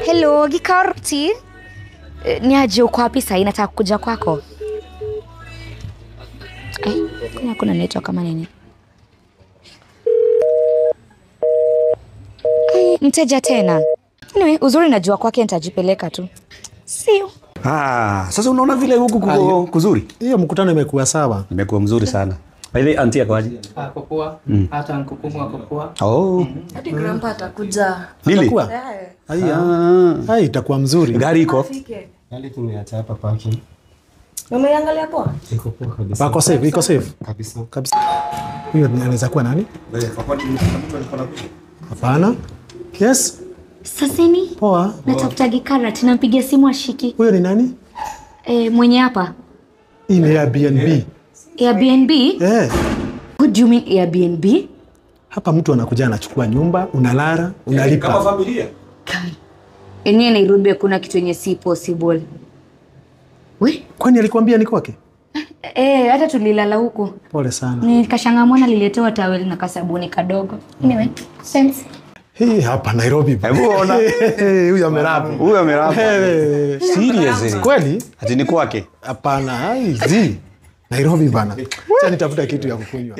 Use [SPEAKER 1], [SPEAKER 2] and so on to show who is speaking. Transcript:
[SPEAKER 1] Hello, Gikarti. Ni aje uko wapi sasa? Nataka kuja kwako. Kuna network kama nini? Mteja tena. Anyway, uzuri najua kwake nitajipeleka tu. Sio.
[SPEAKER 2] Sasa unaona vile huku kuzuri?
[SPEAKER 3] Hiyo mkutano imekuwa sawa.
[SPEAKER 2] Imekuwa mzuri sana. Ile auntie kwaje?
[SPEAKER 4] Kwa poa. Hata nkukumu wako poa.
[SPEAKER 1] Hadi grandpa atakuja.
[SPEAKER 3] Atakuwa? Hai itakuwa mzuri.
[SPEAKER 2] Gari iko?
[SPEAKER 5] Gari tumeacha hapa parking.
[SPEAKER 1] Umeangalia poa?
[SPEAKER 5] Iko poa kabisa.
[SPEAKER 3] Pako safe, iko safe.
[SPEAKER 5] Kabisa.
[SPEAKER 3] Huyo anaweza kuwa nani? Hapana. Yes.
[SPEAKER 1] Saseni?
[SPEAKER 3] Poa.
[SPEAKER 1] Natafuta Gikarati, nampigia simu ashiki.
[SPEAKER 3] Huyo ni nani?
[SPEAKER 1] Mwenye hapa.
[SPEAKER 3] Hii ni Airbnb.
[SPEAKER 1] Airbnb? What do you mean Airbnb?
[SPEAKER 3] Hapa mtu anakuja anachukua nyumba, unalala, unalipa.
[SPEAKER 2] Kama familia.
[SPEAKER 1] Enyewe Nairobi kuna kitu yenye si possible.
[SPEAKER 3] Kwani alikwambia ni kwake?
[SPEAKER 1] Hata tulilala huko.
[SPEAKER 3] Pole sana.
[SPEAKER 1] Nikashanga mwana liletewa towel na kasabuni kadogo. Anyway, sense.
[SPEAKER 3] Hii hapa Nairobi.
[SPEAKER 2] Hebu ona.
[SPEAKER 3] Huyo amerapo.
[SPEAKER 2] Huyo amerapo. Seriously?
[SPEAKER 3] Kweli?
[SPEAKER 2] Ati ni kwake?
[SPEAKER 3] Hapana, Nairobi bana. Sasa nitafuta kitu ya kukunywa.